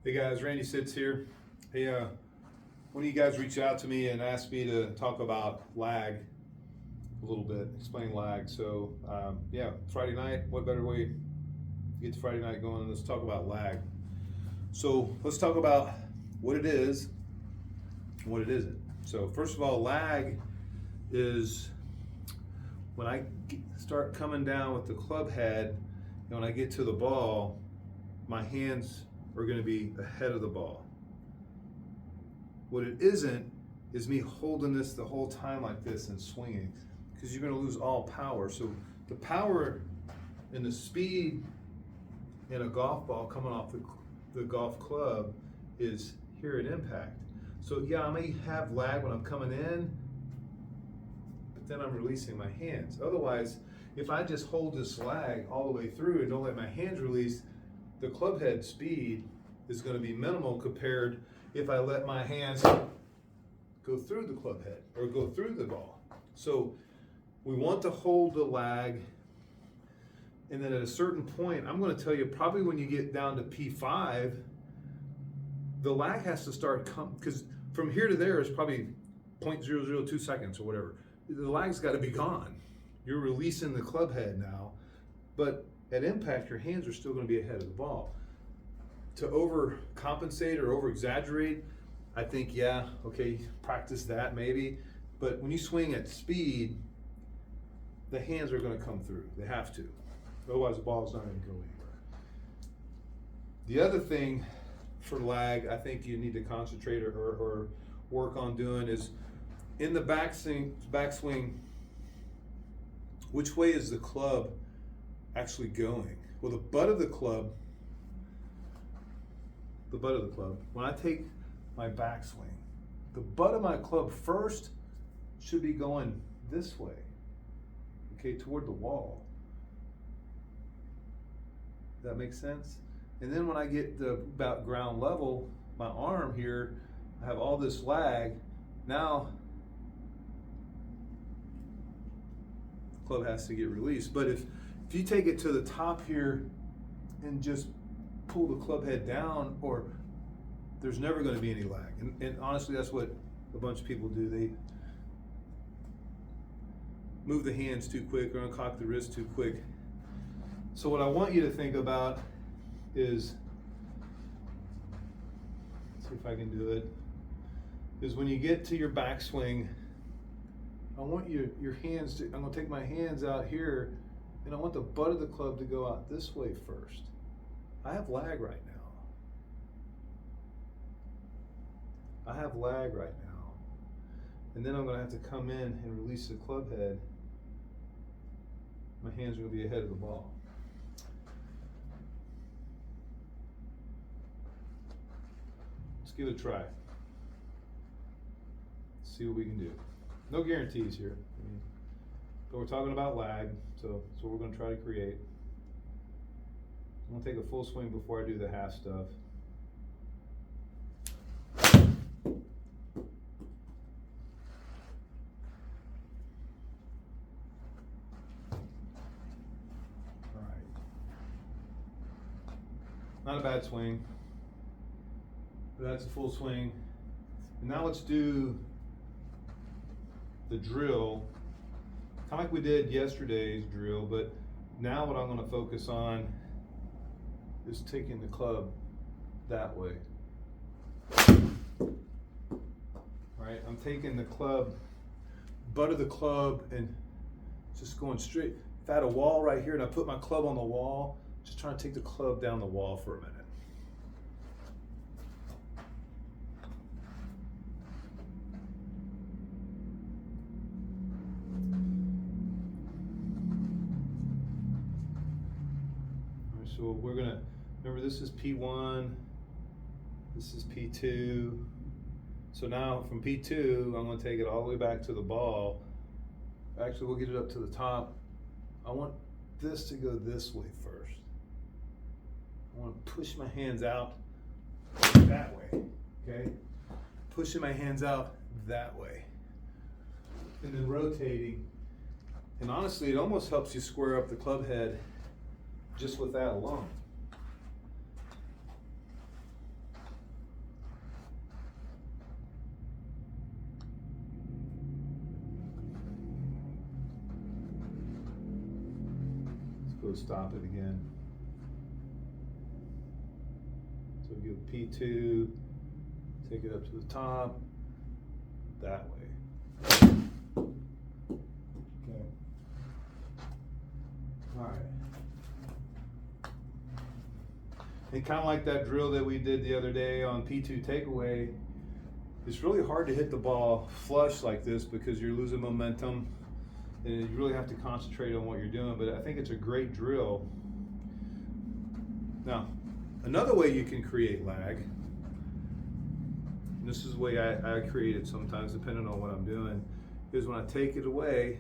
Hey guys, Randy Sitz here. Hey, one of you guys reached out to me and asked me to talk about lag a little bit, explain lag. So, yeah, Friday night, what better way to get to Friday night going? Let's talk about lag. So, let's talk about what it is and what it isn't. So, first of all, lag is when I start coming down with the club head, and when I get to the ball, my hands are going to be ahead of the ball. What it isn't is me holding this the whole time like this and swinging, because you're going to lose all power. So the power and the speed in a golf ball coming off the golf club is here at impact. So yeah, I may have lag when I'm coming in, but then I'm releasing my hands. Otherwise, if I just hold this lag all the way through and don't let my hands release, the club head speed is going to be minimal compared if I let my hands go through the club head or go through the ball. So we want to hold the lag, and then at a certain point, I'm going to tell you probably when you get down to P5, the lag has to start because from here to there is probably 0.002 seconds or whatever. The lag's got to be gone. You're releasing the club head now, but at impact, your hands are still going to be ahead of the ball. To overcompensate or over-exaggerate, I think, yeah, okay, practice that maybe. But when you swing at speed, the hands are going to come through. They have to. Otherwise, the ball's not going to go anywhere. The other thing for lag, I think you need to concentrate or work on doing is in the backswing, which way is the club actually going? Well, the butt of the club, when I take my backswing, the butt of my club first should be going this way, okay, toward the wall. Does that make sense? And then when I get to about ground level, my arm here, I have all this lag. Now, the club has to get released. But if you take it to the top here and just pull the club head down, or there's never going to be any lag. And honestly, that's what a bunch of people do. They move the hands too quick or uncock the wrist too quick. So what I want you to think about is, let's see if I can do it, is when you get to your backswing, I want your hands to, I'm going to take my hands out here, and I want the butt of the club to go out this way first. I have lag right now. And then I'm going to have to come in and release the club head. My hands are going to be ahead of the ball. Let's give it a try. See what we can do. No guarantees here. But we're talking about lag, so that's what we're going to try to create. I'm going to take a full swing before I do the half stuff. All right. Not a bad swing. But that's a full swing. And now let's do the drill, kind of like we did yesterday's drill, but now what I'm going to focus on is taking the club that way. Right? I'm taking the club, butt of the club, and just going straight. If I had a wall right here and I put my club on the wall, just trying to take the club down the wall for a minute. So we're gonna, remember this is P1, this is P2. So now from P2, I'm gonna take it all the way back to the ball. Actually, we'll get it up to the top. I want this to go this way first. I wanna push my hands out that way, okay? Pushing my hands out that way. And then rotating. And honestly, it almost helps you square up the club head just with that alone. go stop it again. So we go P2, take it up to the top, that way. Okay. All right. And kind of like that drill that we did the other day on P2 takeaway, it's really hard to hit the ball flush like this because you're losing momentum and you really have to concentrate on what you're doing, but I think it's a great drill. Now, another way you can create lag, and this is the way I create it sometimes depending on what I'm doing, is when I take it away,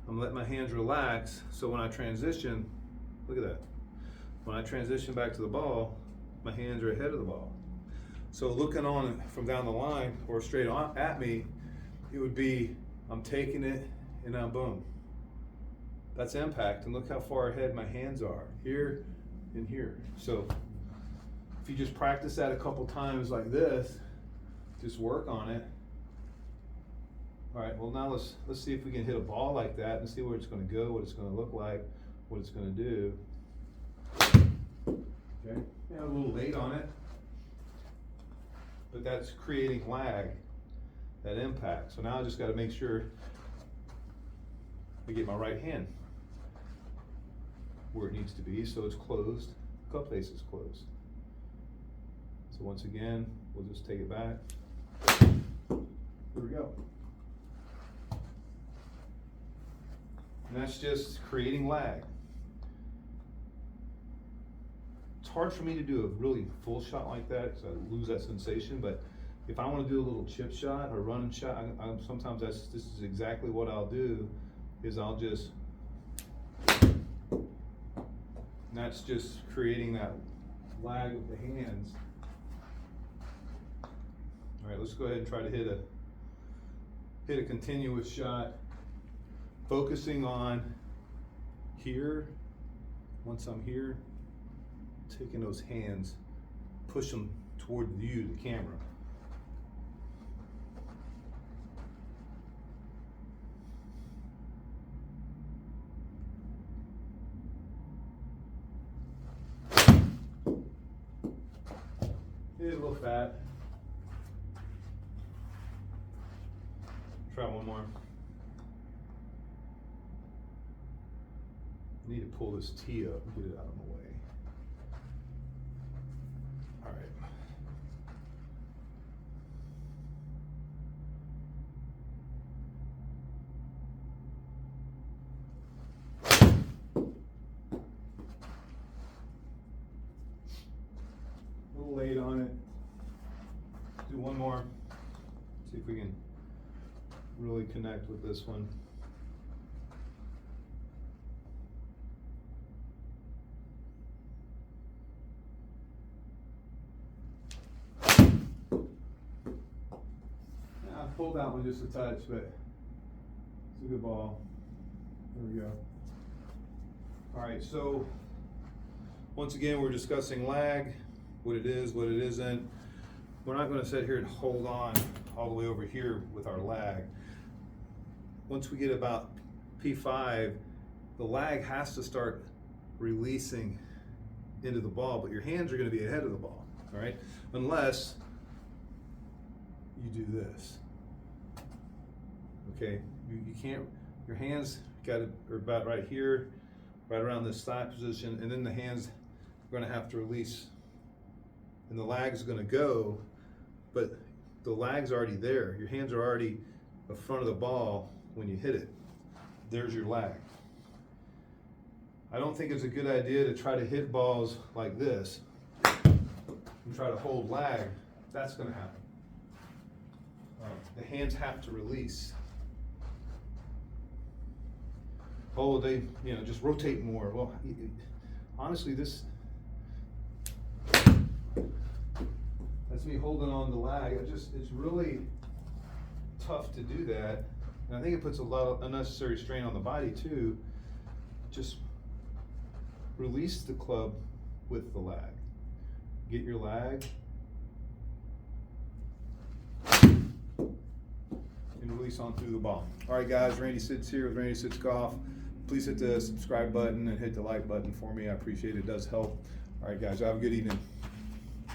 I'm letting my hands relax, so when I transition, look at that. When I transition back to the ball, my hands are ahead of the ball. So looking on from down the line or straight on at me, it would be, I'm taking it and now boom. That's impact, and look how far ahead my hands are, here and here. So if you just practice that a couple times like this, just work on it. All right, well now let's see if we can hit a ball like that and see where it's gonna go, what it's gonna look like, what it's gonna do. Okay, yeah, a little late on it, but that's creating lag, that impact. So now I just gotta make sure I get my right hand where it needs to be, so it's closed, cup face is closed. So once again, we'll just take it back. Here we go. And that's just creating lag. It's hard for me to do a really full shot like that because I lose that sensation, but if I want to do a little chip shot or running shot, sometimes this is exactly what I'll do, is I'll just, and that's just creating that lag with the hands. All right, let's go ahead and try to hit a continuous shot, focusing on here. Once I'm here, taking those hands, push them toward you, the camera. It's a little fat. Try one more. I need to pull this tee up and get it out of the way. All right. A little late on it. Do one more. See if we can really connect with this one. I pulled that one just a touch, but it's a good ball. There we go. All right, so once again, we're discussing lag, what it is, what it isn't. We're not going to sit here and hold on all the way over here with our lag. Once we get about P5, the lag has to start releasing into the ball, but your hands are going to be ahead of the ball, all right? Unless you do this. Okay, you can't, your hands are about right here, right around this thigh position, and then the hands are going to have to release, and the lag is going to go, but the lag's already there. Your hands are already in front of the ball when you hit it. There's your lag. I don't think it's a good idea to try to hit balls like this and try to hold lag. That's going to happen. The hands have to release. Oh, they, just rotate more. Well, honestly, that's me holding on the lag. It's really tough to do that. And I think it puts a lot of unnecessary strain on the body too. Just release the club with the lag. Get your lag and release on through the ball. All right, guys, Randy Sids here with Randy Sids Golf. please hit the subscribe button and hit the like button for me. I appreciate it. It does help. All right, guys, have a good evening.